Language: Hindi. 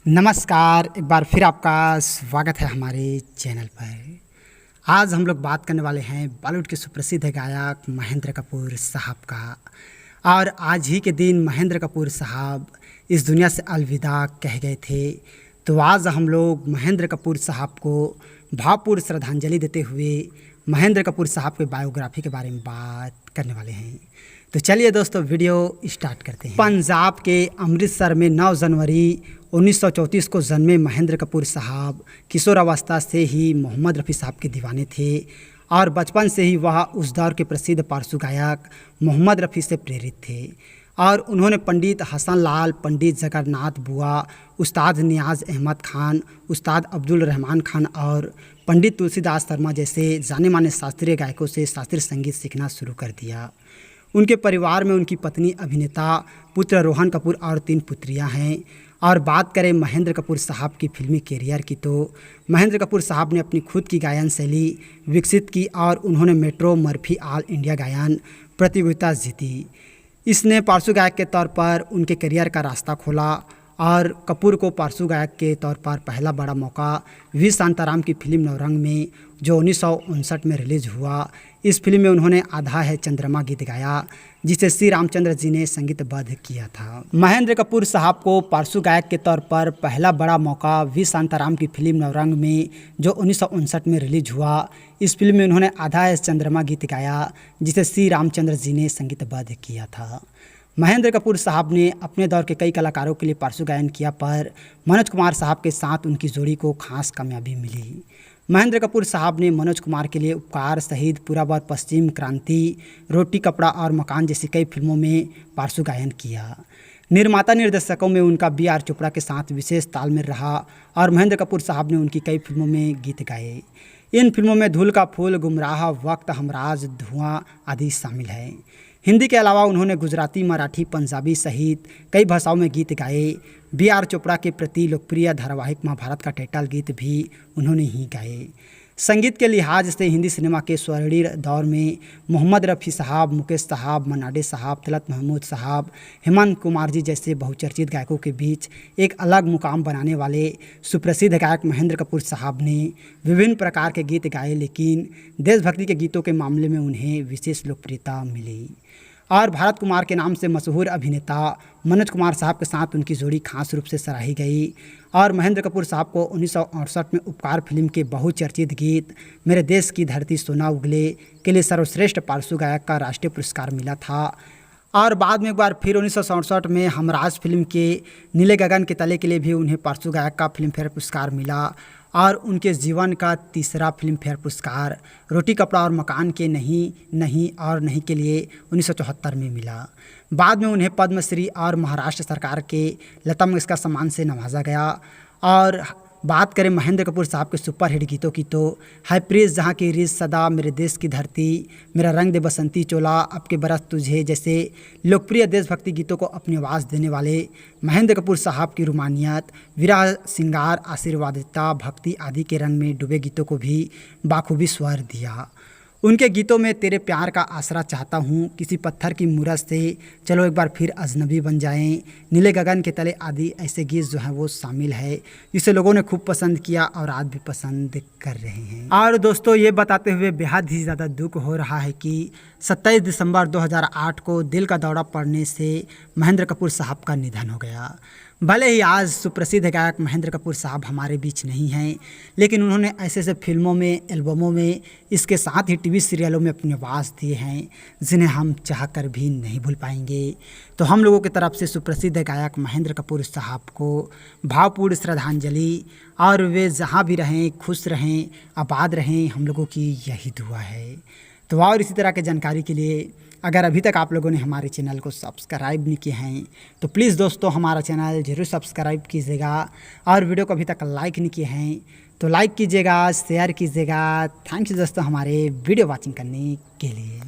नमस्कार, एक बार फिर आपका स्वागत है हमारे चैनल पर। आज हम लोग बात करने वाले हैं बॉलीवुड के सुप्रसिद्ध गायक महेंद्र कपूर साहब का। और आज ही के दिन महेंद्र कपूर साहब इस दुनिया से अलविदा कह गए थे। तो आज हम लोग महेंद्र कपूर साहब को भावपूर्ण श्रद्धांजलि देते हुए महेंद्र कपूर साहब के बायोग्राफी के बारे में बात करने वाले हैं। तो चलिए दोस्तों, वीडियो स्टार्ट करते हैं। पंजाब के अमृतसर में 9 जनवरी 1934 को जन्मे महेंद्र कपूर साहब किशोरावस्था से ही मोहम्मद रफ़ी साहब के दीवाने थे और बचपन से ही वह उस दौर के प्रसिद्ध पारसू गायक मोहम्मद रफ़ी से प्रेरित थे। और उन्होंने पंडित हसन लाल, पंडित जगन्नाथ बुआ, उस्ताद नियाज़ अहमद खान, उस्ताद अब्दुल रहमान खान और पंडित तुलसीदास शर्मा जैसे जाने माने शास्त्रीय गायकों से शास्त्रीय संगीत सीखना शुरू कर दिया। उनके परिवार में उनकी पत्नी अभिनेता पुत्र रोहन कपूर और 3 पुत्रियां हैं। और बात करें महेंद्र कपूर साहब की फिल्मी कैरियर की, तो महेंद्र कपूर साहब ने अपनी खुद की गायन शैली विकसित की और उन्होंने मेट्रो मर्फी ऑल इंडिया गायन प्रतियोगिता जीती। इसने पार्श्व गायक के तौर पर उनके करियर का रास्ता खोला और कपूर को पार्श्व गायक के तौर पर पहला बड़ा मौका वी शांताराम की फिल्म नौरंग में, जो 1959 में रिलीज हुआ। इस फिल्म में उन्होंने आधा है चंद्रमा गीत गाया, जिसे श्री रामचंद्र जी ने संगीतबद्ध किया था। महेंद्र कपूर साहब को पार्श्व गायक के तौर पर पहला बड़ा मौका वी शांताराम की फिल्म नौरंग में, जो 1959 में रिलीज हुआ। इस फिल्म में उन्होंने आधा है चंद्रमा गीत गाया, जिसे श्री रामचंद्र जी ने संगीतबद्ध किया था। महेंद्र कपूर साहब ने अपने दौर के कई कलाकारों के लिए पार्श्व गायन किया, पर मनोज कुमार साहब के साथ उनकी जोड़ी को खास कामयाबी मिली। महेंद्र कपूर साहब ने मनोज कुमार के लिए उपकार, शहीद, पूर्व पश्चिम, क्रांति, रोटी कपड़ा और मकान जैसी कई फिल्मों में पार्श्व गायन किया। निर्माता निर्देशकों में उनका B.R. चोपड़ा के साथ विशेष तालमेल रहा और महेंद्र कपूर साहब ने उनकी कई फिल्मों में गीत गाए। इन फिल्मों में धूल का फूल, गुमराह, वक्त, हमराज, धुआं आदि शामिल हैं। हिंदी के अलावा उन्होंने गुजराती, मराठी, पंजाबी सहित कई भाषाओं में गीत गाए। B.R. चोपड़ा के प्रति लोकप्रिय धारावाहिक महाभारत का टाइटल गीत भी उन्होंने ही गाए। संगीत के लिहाज से हिंदी सिनेमा के स्वर्णिम दौर में मोहम्मद रफ़ी साहब, मुकेश साहब, मन्ना डे साहब, तलत महमूद साहब, हेमंत कुमार जी जैसे बहुचर्चित गायकों के बीच एक अलग मुकाम बनाने वाले सुप्रसिद्ध गायक महेंद्र कपूर साहब ने विभिन्न प्रकार के गीत गाए, लेकिन देशभक्ति के गीतों के मामले में उन्हें विशेष लोकप्रियता मिली। और भारत कुमार के नाम से मशहूर अभिनेता मनोज कुमार साहब के साथ उनकी जोड़ी खास रूप से सराही गई। और महेंद्र कपूर साहब को 1968 में उपकार फिल्म के बहुचर्चित गीत मेरे देश की धरती सोना उगले के लिए सर्वश्रेष्ठ पार्श्व गायक का राष्ट्रीय पुरस्कार मिला था। और बाद में एक बार फिर 1967 में हमराज फिल्म के नीले गगन के तले के लिए भी उन्हें पार्श्व गायक का फिल्मफेयर पुरस्कार मिला। और उनके जीवन का तीसरा फिल्मफेयर पुरस्कार रोटी कपड़ा और मकान के नहीं नहीं और नहीं के लिए 1974 में मिला। बाद में उन्हें पद्मश्री और महाराष्ट्र सरकार के लता मंगेशकर सम्मान से नवाजा गया। और बात करें महेंद्र कपूर साहब के सुपरहिट गीतों की, तो है प्रीत जहाँ की रीत सदा, मेरे देश की धरती, मेरा रंग दे बसंती चोला, अब के बरस तुझे जैसे लोकप्रिय देशभक्ति गीतों को अपनी आवाज़ देने वाले महेंद्र कपूर साहब की रुमानियत, विरह, श्रृंगार, आशीर्वादिता, भक्ति आदि के रंग में डूबे गीतों को भी बाखूबी स्वर दिया। उनके गीतों में तेरे प्यार का आसरा चाहता हूँ, किसी पत्थर की मूरत से, चलो एक बार फिर अजनबी बन जाएं, नीले गगन के तले आदि ऐसे गीत जो हैं वो शामिल है, जिसे लोगों ने खूब पसंद किया और आज भी पसंद कर रहे हैं। और दोस्तों, ये बताते हुए बेहद ही ज़्यादा दुख हो रहा है कि 27 दिसंबर 2008 को दिल का दौरा पड़ने से महेंद्र कपूर साहब का निधन हो गया। भले ही आज सुप्रसिद्ध गायक महेंद्र कपूर साहब हमारे बीच नहीं हैं, लेकिन उन्होंने ऐसे ऐसे फिल्मों में, एल्बमों में, इसके साथ ही टीवी सीरियलों में अपनी आवाज़ दी हैं, जिन्हें हम चाहकर भी नहीं भूल पाएंगे। तो हम लोगों की तरफ से सुप्रसिद्ध गायक महेंद्र कपूर साहब को भावपूर्ण श्रद्धांजलि। और वे जहाँ भी रहें, खुश रहें, आबाद रहें, हम लोगों की यही दुआ है। तो और इसी तरह की जानकारी के लिए अगर अभी तक आप लोगों ने हमारे चैनल को सब्सक्राइब नहीं किए हैं, तो प्लीज़ दोस्तों हमारा चैनल ज़रूर सब्सक्राइब कीजिएगा। और वीडियो को अभी तक लाइक नहीं किए हैं तो लाइक कीजिएगा, शेयर कीजिएगा। थैंक यू दोस्तों हमारे वीडियो वॉचिंग करने के लिए।